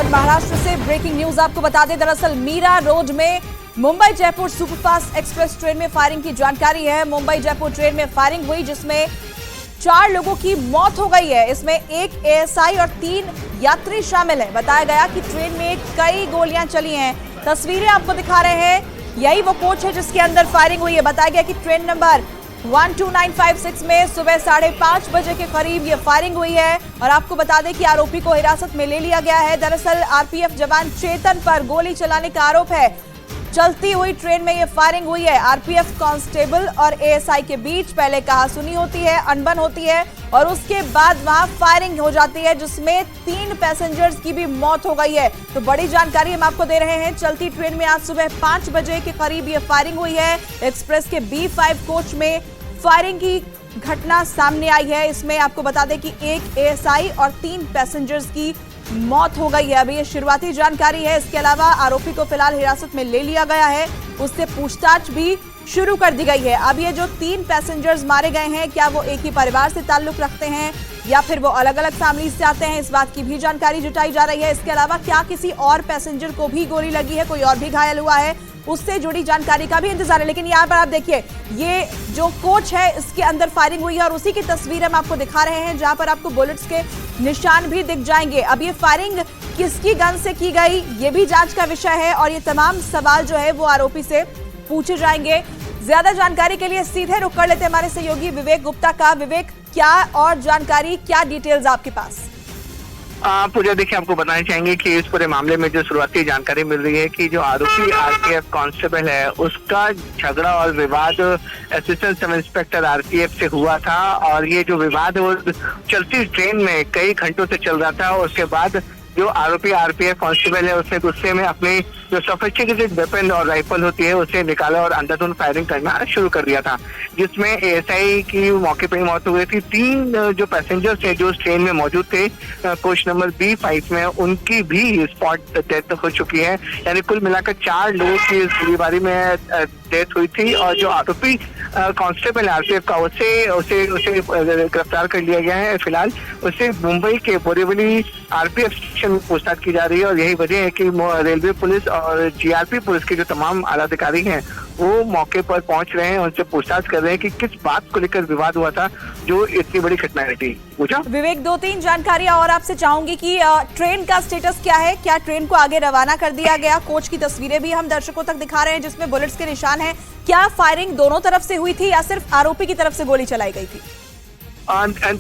और महाराष्ट्र से breaking news आपको बता दें, दरअसल मीरा रोड में Mumbai Jaipur superfast express train में फायरिंग की जानकारी है। मुंबई जयपुर ट्रेन में फायरिंग हुई जिसमें 4 लोगों की मौत हो गई है। इसमें एक एएसआई और 3 यात्री शामिल है। बताया गया कि ट्रेन में कई गोलियां चली हैं। तस्वीरें आपको दिखा रहे हैं, यही वो कोच है जिसके अंदर फायरिंग हुई है। बताया गया कि ट्रेन नंबर 12956 में सुबह 5:30 बजे के करीब ये फायरिंग हुई है और आपको बता दें कि आरोपी को हिरासत में ले लिया गया है। दरअसल आरपीएफ जवान चेतन पर गोली चलाने का आरोप है। चलती हुई ट्रेन में ये फायरिंग हुई है। आरपीएफ कांस्टेबल और एएसआई के बीच पहले कहासुनी होती है, अनबन होती है और उसके बाद वहां फायरिंग हो जाती है जिसमें 3 पैसेंजर्स की भी मौत हो गई है। तो बड़ी जानकारी हम आपको दे रहे हैं। चलती ट्रेन में आज सुबह 5 बजे के करीब ये फायरिंग हुई है। एक्सप्रेस के B5 कोच में फायरिंग की घटना सामने आई है। इसमें आपको बता दें कि एक एएसआई और 3 पैसेंजर्स की मौत हो गई है। अभी ये शुरुआती जानकारी है। इसके अलावा आरोपी को फिलहाल हिरासत में ले लिया गया है, उससे पूछताछ भी शुरू कर दी गई है। अब ये जो 3 पैसेंजर्स मारे गए हैं, क्या वो एक ही परिवार से ताल्लुक रखते हैं या फिर वो अलग अलग फैमिली से आते हैं, इस बात की भी जानकारी जुटाई जा रही है। इसके अलावा क्या किसी और पैसेंजर को भी गोली लगी है, कोई और भी घायल हुआ है, उससे जुड़ी जानकारी का भी इंतजार है। लेकिन यहाँ पर आप देखिए, ये जो कोच है इसके अंदर फायरिंग हुई है और उसी की तस्वीर हम आपको दिखा रहे हैं जहां पर आपको बुलेट्स के निशान भी दिख जाएंगे। अब ये फायरिंग किसकी गन से की गई, ये भी जांच का विषय है और ये तमाम सवाल जो है वो आरोपी से पूछे जाएंगे। ज्यादा जानकारी के लिए सीधे रुक कर लेते हैं हमारे सहयोगी विवेक गुप्ता का। विवेक, क्या और जानकारी, क्या डिटेल्स आपके पास? पूजा, देखिए, आपको बताना चाहेंगे कि इस पूरे मामले में जो शुरुआती जानकारी मिल रही है कि जो आरोपी आरपीएफ कांस्टेबल है उसका झगड़ा और विवाद असिस्टेंट सब इंस्पेक्टर आरपीएफ से हुआ था और ये जो विवाद है वो चलती ट्रेन में कई घंटों से चल रहा था। और उसके बाद जो आरोपी आरपीएफ कांस्टेबल है उसने गुस्से में अपनी जो सोफिस्टिकेटेड वेपन और राइफल होती है उसे निकाला और अंधाधुंध फायरिंग करना शुरू कर दिया था, जिसमें एएसआई की मौके पर ही मौत हो गई थी। 3 जो पैसेंजर्स थे जो उस ट्रेन में मौजूद थे कोच नंबर B5 में, उनकी भी स्पॉट डेथ हो चुकी है। यानी कुल मिलाकर 4 लोगों की इस गोलीबारी में डेथ हुई थी और जो आरोपी कांस्टेबल आरपीएफ का उसे गिरफ्तार कर लिया गया है। फिलहाल उसे मुंबई के बोरीवली आरपीएफ स्टेशन में पूछताछ की जा रही है और यही वजह है कि रेलवे पुलिस और जीआरपी पुलिस के जो तमाम आला अधिकारी हैं वो मौके पर पहुंच रहे हैं, उनसे पूछताछ कर रहे हैं कि किस बात को लेकर विवाद हुआ था जो इतनी बड़ी घटना घटी। पूछा विवेक, 2-3 जानकारियां और आपसे चाहूंगी कि ट्रेन का स्टेटस क्या है, क्या ट्रेन को आगे रवाना कर दिया गया? कोच की तस्वीरें भी हम दर्शकों तक दिखा रहे हैं जिसमें बुलेट्स के निशान हैं। क्या फायरिंग दोनों तरफ से हुई थी या सिर्फ आरोपी की तरफ से गोली चलाई गई थी?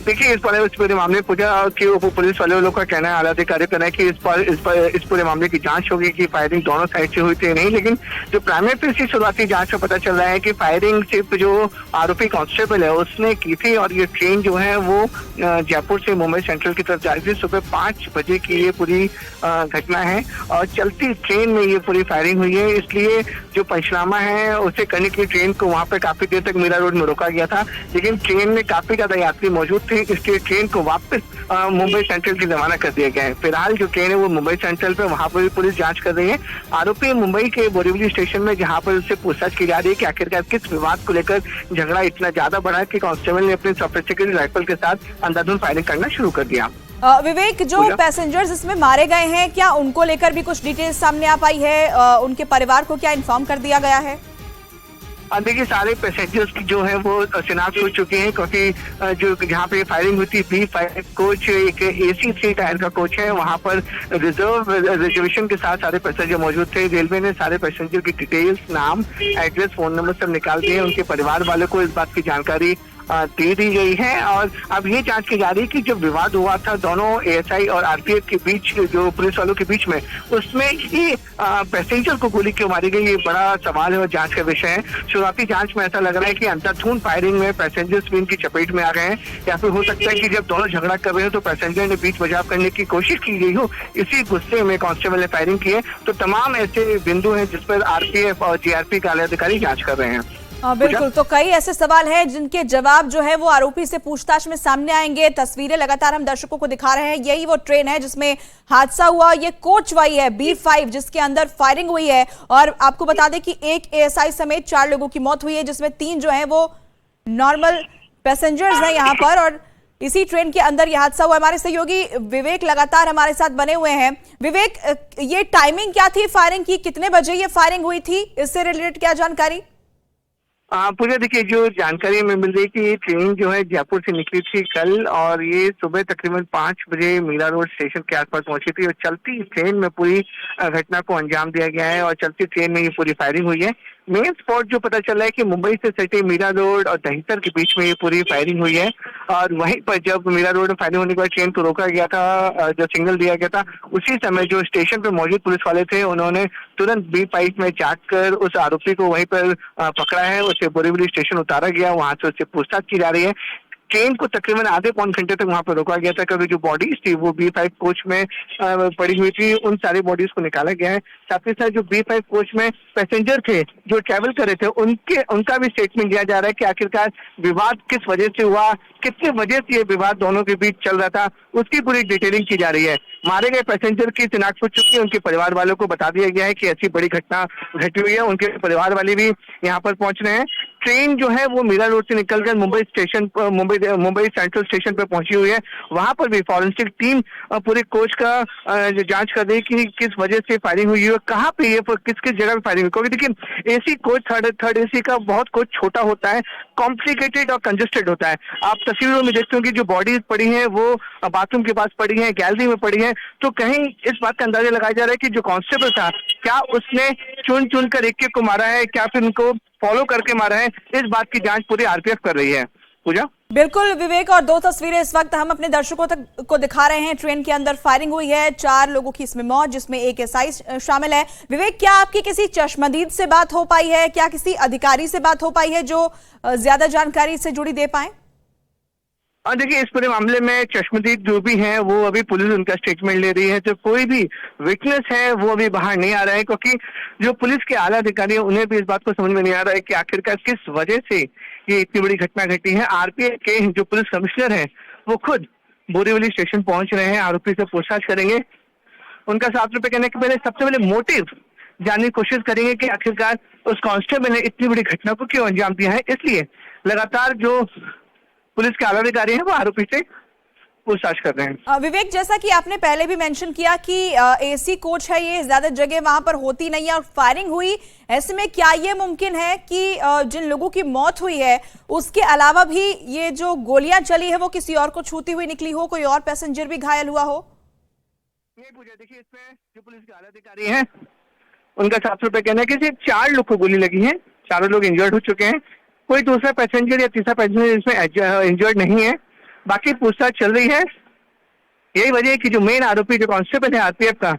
देखिए, इस पूरे मामले पूजा कि पुलिस वाले लोग का कहना है, आला अधिकारी कहना है कि इस पूरे मामले की जांच होगी कि फायरिंग दोनों साइड से हुई थी नहीं। लेकिन जो प्राइमरी शुरुआती जांच में पता चल रहा है कि फायरिंग सिर्फ जो आरोपी कांस्टेबल है उसने की थी और ये ट्रेन जो है वो जयपुर से मुंबई सेंट्रल की तरफ जा रही थी। सुबह 5 बजे की ये पूरी घटना है और चलती ट्रेन में ये पूरी फायरिंग हुई है। इसलिए जो पंचनामा है उसे करने की ट्रेन को वहाँ पे काफी देर तक मीरा रोड में रोका गया था, लेकिन ट्रेन में काफी ज्यादा यात्री मौजूद थे, इसलिए ट्रेन को वापस मुंबई सेंट्रल की रवाना कर दिया गया है। फिलहाल जो ट्रेन है वो मुंबई सेंट्रल पे, वहां पर भी पुलिस जांच कर रही है। आरोपी मुंबई के बोरीवली स्टेशन में जहां पर उससे पूछताछ की जा रही है कि आखिरकार किस विवाद को लेकर झगड़ा इतना ज्यादा बढ़ा कि कांस्टेबल ने अपनी सोफिस्टिकेटेड राइफल के साथ अंधाधुंध फायरिंग करना शुरू कर दिया। विवेक, जो पैसेंजर्स इसमें मारे गए हैं, क्या उनको लेकर भी कुछ डिटेल्स सामने आ पाई है? उनके परिवार को क्या इन्फॉर्म कर दिया गया है? देखिए, सारे पैसेंजर्स की जो है वो शिनाख्त हो चुके हैं क्योंकि जो जहाँ पे फायरिंग हुई थी B5 कोच एक AC 3 टायर का कोच है, वहाँ पर रिजर्वेशन के साथ सारे पैसेंजर मौजूद थे। रेलवे ने सारे पैसेंजर की डिटेल्स, नाम, एड्रेस, फोन नंबर सब निकाल दिए। उनके परिवार वालों को इस बात की जानकारी दे दी गई है और अब ये जांच की जा रही है कि जो विवाद हुआ था दोनों एएसआई और आरपीएफ के बीच, जो पुलिस वालों के बीच में, उसमें ही पैसेंजर को गोली क्यों मारी गई, ये बड़ा सवाल है और जांच का विषय है। शुरुआती जांच में ऐसा लग रहा है कि अंधाधुंध फायरिंग में पैसेंजर्स भी इनकी चपेट में आ गए हैं या फिर हो सकता है कि जब दोनों झगड़ा कर रहे हो तो पैसेंजर ने बीच बचाव करने की कोशिश की गई हो, इसी गुस्से में कांस्टेबल ने फायरिंग की है। तो तमाम ऐसे बिंदु हैं जिस पर आरपीएफ और जीआरपी के आला अधिकारी जांच कर रहे हैं। बिल्कुल, तो कई ऐसे सवाल हैं जिनके जवाब जो है वो आरोपी से पूछताछ में सामने आएंगे। तस्वीरें लगातार हम दर्शकों को दिखा रहे हैं। यही वो ट्रेन है जिसमें हादसा हुआ, ये कोच वही है B5 जिसके अंदर फायरिंग हुई है और आपको बता दें कि एक एएसआई समेत 4 लोगों की मौत हुई है जिसमें 3 जो है वो नॉर्मल पैसेंजर्स हैं यहाँ पर और इसी ट्रेन के अंदर यह हादसा हुआ। हमारे सहयोगी विवेक लगातार हमारे साथ बने हुए हैं। विवेक, ये टाइमिंग क्या थी फायरिंग की, कितने बजे ये फायरिंग हुई थी, इससे रिलेटेड क्या जानकारी? पूजा देखिए, जो जानकारी हमें मिल रही है कि ये ट्रेन जो है जयपुर से निकली थी कल, और ये सुबह तकरीबन 5 बजे मीरा रोड स्टेशन के आसपास पहुंची थी, और चलती ट्रेन में पूरी घटना को अंजाम दिया गया है और चलती ट्रेन में ये पूरी फायरिंग हुई है। मेन स्पॉट जो पता चला है कि मुंबई से सटे मीरा रोड और दहिसर के बीच में ये पूरी फायरिंग हुई है, और वहीं पर जब मीरा रोड में फायरिंग होने के बाद ट्रेन को रोका गया था, जो सिग्नल दिया गया था, उसी समय जो स्टेशन पे मौजूद पुलिस वाले थे उन्होंने तुरंत B5 में जाकर उस आरोपी को वहीं पर पकड़ा है। उसे बोरीवली स्टेशन उतारा गया, वहां से उससे पूछताछ की जा रही है। ट्रेन को तकरीबन आधे पौन घंटे तक वहां पर रोका गया था, क्योंकि जो बॉडीज थी वो B5 कोच में पड़ी हुई थी, उन सारी बॉडीज को निकाला गया है। साथ ही साथ जो B5 कोच में पैसेंजर थे जो ट्रैवल कर रहे थे, उनका भी स्टेटमेंट दिया जा रहा है कि आखिरकार विवाद किस वजह से हुआ, कितने वजह से ये विवाद दोनों के बीच चल रहा था, उसकी पूरी डिटेलिंग की जा रही है। मारे गए पैसेंजर की शिनाख्त हो चुकी है, उनके परिवार वालों को बता दिया गया है कि ऐसी बड़ी घटना घटी हुई है। उनके परिवार वाले भी यहाँ पर पहुंच रहे हैं। ट्रेन जो है वो मीरा रोड से निकलकर मुंबई स्टेशन पर, मुंबई सेंट्रल स्टेशन पर पहुंची हुई है। वहां पर भी फॉरेंसिक टीम पूरे कोच का जांच कर रही है कि किस वजह से फायरिंग हुई है, कहाँ पे ये किस किस जगह पे फायरिंग हुई। क्योंकि देखिए, एसी कोच थर्ड एसी का बहुत कोच छोटा होता है, कॉम्प्लिकेटेड और कंजेस्टेड होता है। आप तस्वीरों में देखते हो कि जो बॉडीज पड़ी हैं वो बाथरूम के पास पड़ी हैं, गैलरी में पड़ी हैं, तो कहीं इस बात का अंदाजा लगाया जा रहा है कि जो कांस्टेबल था, क्या उसने चुन कर एक को मारा है, क्या फिर उनको फॉलो करके मारा है, इस बात की जांच पूरी आरपीएफ कर रही है। पूजा, बिल्कुल विवेक, और 2 तस्वीरें इस वक्त हम अपने दर्शकों तक को दिखा रहे हैं। ट्रेन के अंदर फायरिंग हुई है, 4 लोगों की इसमें मौत, जिसमें एक एसआई शामिल है। विवेक, क्या आपकी किसी चश्मदीद से बात हो पाई है, क्या किसी अधिकारी से बात हो पाई है जो ज्यादा जानकारी से जुड़ी दे पाए? देखिए, इस पूरे मामले में चश्मदीद जो भी हैं वो अभी पुलिस उनका स्टेटमेंट ले रही है, तो कोई भी विटनेस है वो अभी बाहर नहीं आ रहा है, क्योंकि जो पुलिस के आला अधिकारी हैं उन्हें भी इस बात को समझ में नहीं आ रहा है कि आखिरकार किस वजह से ये इतनी बड़ी घटना घटी है। आरपीएफ के जो पुलिस कमिश्नर हैं वो खुद बोरीवली स्टेशन पहुंच रहे हैं, आरोपी से पूछताछ करेंगे। उनका साफ तौर पर कहना है कि पहले सबसे पहले मोटिव जानने की कोशिश करेंगे कि आखिरकार उस कांस्टेबल ने इतनी बड़ी घटना को क्यों अंजाम दिया है। इसलिए लगातार जो पुलिस के आला अधिकारी हैं वो आरोपी से पूछताछ कर रहे हैं। विवेक, जैसा कि आपने पहले भी मेंशन किया कि एसी कोच है, ये ज्यादा जगह वहां पर होती नहीं है और फायरिंग हुई, ऐसे में क्या ये मुमकिन है कि जिन लोगों की मौत हुई है उसके अलावा भी ये जो गोलियां चली है वो किसी और को छूती हुई निकली हो, कोई और पैसेंजर भी घायल हुआ हो? नहीं पूजा, देखिए इसमें जो पुलिस के आला अधिकारी हैं उनका साफ तौर पर कहना है कि सिर्फ 4 लोग को गोली लगी है, चारों लोग इंजर्ड हो चुके हैं। कोई दूसरा पैसेंजर या तीसरा पैसेंजर इसमें इंजर्ड नहीं है। बाकी पूछताछ चल रही है। यही वजह है कि जो मेन आरोपी जो कांस्टेबल है आरपीएफ का,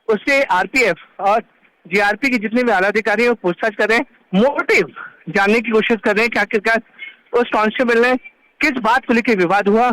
उससे आरपीएफ और जीआरपी के जितने भी आला अधिकारी हैं वो पूछताछ कर रहे हैं, मोटिव जानने की कोशिश कर रहे हैं कि आखिरकार उस कांस्टेबल ने किस बात को लेकर विवाद हुआ,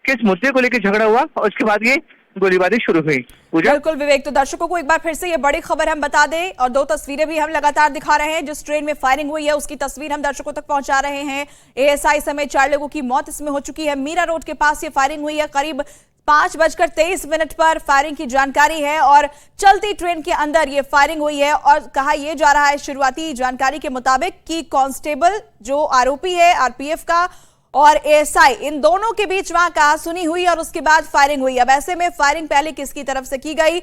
किस मुद्दे को लेकर झगड़ा हुआ, और उसके बाद ये गोलीबारी शुरू हुई। बिल्कुल विवेक, तो दर्शकों को एक बार फिर से ये बड़ी खबर हम बता दें, और 2 तस्वीरें भी हम लगातार दिखा रहे हैं। जिस ट्रेन में फायरिंग हुई है उसकी तस्वीर हम दर्शकों तक पहुंचा रहे हैं। एएसआई समेत 4 लोगों की मौत इसमें हो चुकी है। मीरा रोड के पास ये फायरिंग हुई है। करीब 5:23 पर फायरिंग की जानकारी है, और चलती ट्रेन के अंदर ये फायरिंग हुई है। और कहा यह जा रहा है शुरुआती जानकारी के मुताबिक कि कांस्टेबल जो आरोपी है आरपीएफ का और एएसआई, इन दोनों के बीच वहां कहासुनी हुई और उसके बाद फायरिंग हुई। अब ऐसे में फायरिंग पहले किसकी तरफ से की गई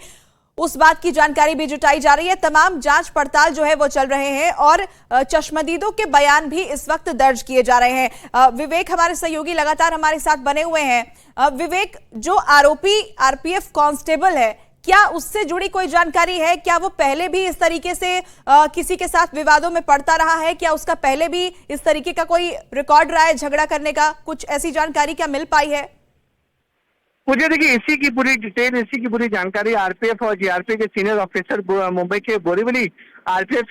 उस बात की जानकारी भी जुटाई जा रही है। तमाम जांच पड़ताल जो है वो चल रहे हैं, और चश्मदीदों के बयान भी इस वक्त दर्ज किए जा रहे हैं। विवेक, हमारे सहयोगी लगातार हमारे साथ बने हुए हैं। विवेक, जो आरोपी आरपीएफ कांस्टेबल है, क्या उससे जुड़ी कोई जानकारी है? क्या वो पहले भी इस तरीके से किसी के साथ विवादों में पड़ता रहा है? क्या उसका पहले भी इस तरीके का कोई रिकॉर्ड रहा है झगड़ा करने का? कुछ ऐसी जानकारी क्या मिल पाई है? मुझे देखिए, इसी की पूरी डिटेल, इसी की पूरी जानकारी आरपीएफ और जीआरपी के सीनियर ऑफिसर मुंबई के बोरीवली आरपीएफ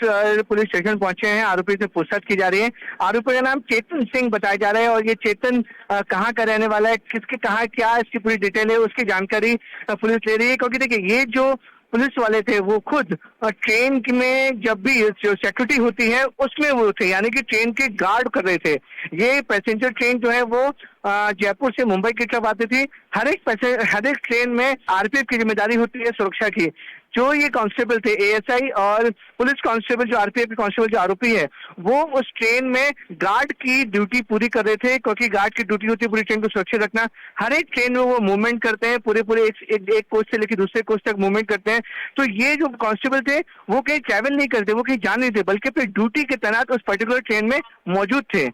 पुलिस स्टेशन पहुंचे हैं। आरोपी से पूछताछ की जा रही है। आरोपी का नाम चेतन सिंह बताया जा रहा है, और ये चेतन कहाँ का रहने वाला है, किसके कहाँ क्या इसकी पूरी डिटेल है, उसकी जानकारी पुलिस ले रही है। क्योंकि देखिए, ये जो पुलिस वाले थे वो खुद ट्रेन में जब भी जो सिक्योरिटी होती है उसमें वो थे, यानी कि ट्रेन के गार्ड कर रहे थे। ये पैसेंजर ट्रेन जो है वो जयपुर से मुंबई की तरफ आती थी। हर एक ट्रेन में आरपीएफ की जिम्मेदारी होती है सुरक्षा की। जो ये कांस्टेबल थे, एएसआई और पुलिस कांस्टेबल जो आरपीएफ के कांस्टेबल जो आरोपी है, वो उस ट्रेन में गार्ड की ड्यूटी पूरी कर रहे थे, क्योंकि गार्ड की ड्यूटी होती है पूरी ट्रेन को सुरक्षित रखना। हर एक ट्रेन में वो मूवमेंट करते हैं, पूरे एक कोच से लेकर दूसरे कोच तक मूवमेंट करते हैं। तो ये जो कांस्टेबल थे वो कहीं ट्रैवल नहीं करते, वो कहीं जा नहीं थे, बल्कि अपनी ड्यूटी के तैनात उस पर्टिकुलर ट्रेन में मौजूद थे।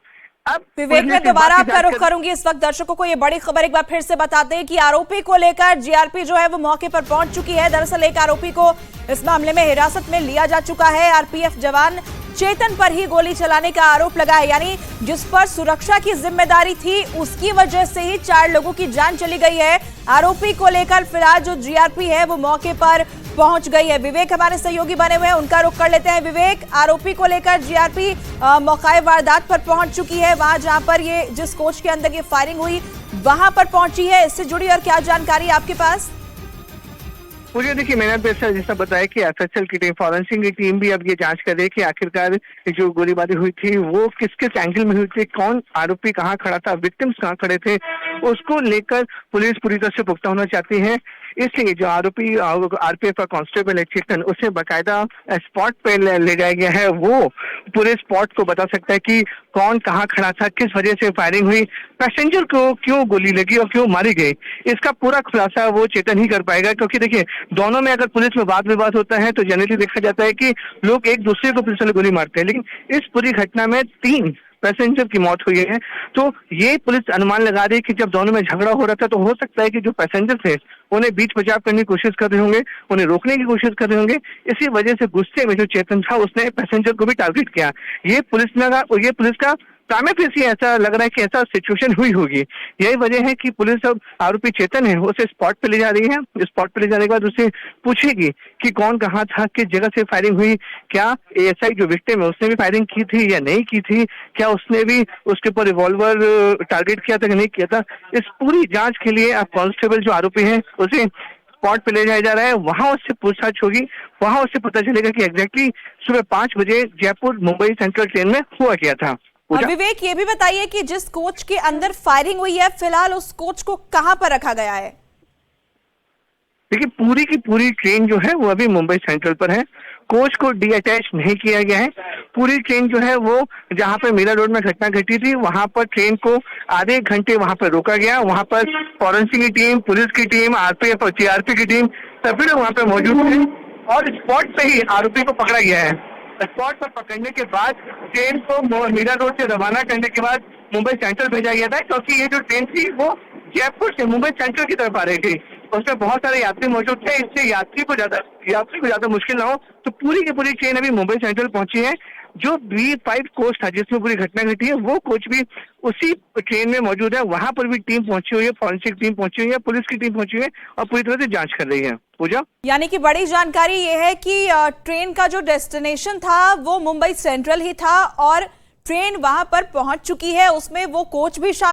अब विवेक, मैं दोबारा आपका रुख करूंगी। इस वक्त दर्शकों को ये बड़ी खबर एक बार फिर से बताते हैं कि आरोपी को लेकर जीआरपी जो है वो मौके पर पहुंच चुकी है। दरअसल एक आरोपी को इस मामले में हिरासत में लिया जा चुका है। आरपीएफ जवान चेतन पर ही गोली चलाने का आरोप लगा है, यानी जिस पर सुरक्षा की जिम्मेदारी थी उसकी वजह से ही 4 लोगों की जान चली गई है। आरोपी को लेकर फिलहाल जो जीआरपी है वो मौके पर पहुंच गई है। विवेक हमारे सहयोगी बने हुए हैं, उनका रुख कर लेते हैं। विवेक, आरोपी को लेकर जीआरपी मौके वारदात पर पहुंच चुकी है, वहां जहां पर ये जिस कोच के अंदर ये फायरिंग हुई वहां पर पहुंची है। इससे जुड़ी और क्या जानकारी आपके पास? मुझे देखिए, मैंने जैसा बताया कि एफएसएल की टीम, फॉरेंसिक की टीम भी अब ये जांच कर रही है कि आखिरकार जो गोलीबारी हुई थी वो किस एंगल में हुई थी, कौन आरोपी कहाँ खड़ा था, विक्टिम्स कहाँ खड़े थे, उसको लेकर पुलिस पूरी तरह से पुख्ता होना चाहती है। इसलिए जो आरोपी आरपीएफ का कांस्टेबल है चेतन, उसे बाकायदा स्पॉट पे ले जाया गया है। वो पूरे स्पॉट को बता सकता है कि कौन कहाँ खड़ा था, किस वजह से फायरिंग हुई, पैसेंजर को क्यों गोली लगी और क्यों मारी गई। इसका पूरा खुलासा वो चेतन ही कर पाएगा, क्योंकि देखिए दोनों में अगर पुलिस में वाद विवाद होता है तो जनरली देखा जाता है कि लोग एक दूसरे को पुलिस वाले गोली मारते हैं, लेकिन इस पूरी घटना में 3 पैसेंजर की मौत हुई है। तो ये पुलिस अनुमान लगा रही है कि जब दोनों में झगड़ा हो रहा था तो हो सकता है कि जो पैसेंजर थे उन्हें बीच बचाव करने की कोशिश कर रहे होंगे, उन्हें रोकने की कोशिश कर रहे होंगे। इसी वजह से गुस्से में जो चेतन था उसने पैसेंजर को भी टारगेट किया। ये पुलिस का प्राइमा फेसी ऐसा लग रहा है कि ऐसा सिचुएशन हुई होगी। यही वजह है कि पुलिस अब आरोपी चेतन है उसे स्पॉट पे ले जा रही है। स्पॉट पे ले जाने के बाद उसे पूछेगी कि कौन कहाँ था, किस जगह से फायरिंग हुई, क्या एएसआई जो विक्टिम है उसने भी फायरिंग की थी या नहीं की थी, क्या उसने भी उसके ऊपर रिवॉल्वर टारगेट किया था कि नहीं किया था। इस पूरी जांच के लिए अब कांस्टेबल जो आरोपी है उसे स्पॉट पे ले जाया जा रहा है। वहां उससे पूछताछ होगी, वहां उससे पता चलेगा कि एग्जैक्टली सुबह 5 बजे जयपुर मुंबई सेंट्रल ट्रेन में हुआ क्या था। और विवेक, ये भी बताइए कि जिस कोच के अंदर फायरिंग हुई है फिलहाल उस कोच को कहां पर रखा गया है? देखिए, पूरी की पूरी ट्रेन जो है वो अभी मुंबई सेंट्रल पर है। कोच को डीअटैच नहीं किया गया है। पूरी ट्रेन जो है वो जहां पर मीरा रोड में घटना घटी थी वहां पर ट्रेन को आधे घंटे वहां पर रोका गया। वहां पर फॉरेंसिक की टीम, पुलिस की टीम, आरपीएफ और जीआरपी की टीम सभी लोग वहां पर मौजूद थे और स्पॉट पे ही आरोपी को पकड़ा गया है। स्पॉट पर पकड़ने के बाद ट्रेन को मीरा रोड से रवाना करने के बाद मुंबई सेंट्रल भेजा गया था, क्योंकि ये जो ट्रेन थी वो जयपुर से मुंबई सेंट्रल की तरफ आ रही थी। उसमें बहुत सारे यात्री मौजूद थे, इससे यात्री को ज्यादा मुश्किल ना हो तो पूरी की पूरी ट्रेन अभी मुंबई सेंट्रल पहुंची है। जो B5 कोच था जिसमें पूरी घटना घटी है वो कोच भी उसी ट्रेन में मौजूद है। वहां पर भी टीम पहुंची हुई है, फॉरेंसिक टीम पहुंची हुई है, पुलिस की टीम पहुंची हुई है और पूरी तरह से जांच कर रही है। पूजा, यानी कि बड़ी जानकारी ये है कि ट्रेन का जो डेस्टिनेशन था वो मुंबई सेंट्रल ही था और ट्रेन वहां पर पहुंच चुकी है, उसमें वो कोच भी शामिल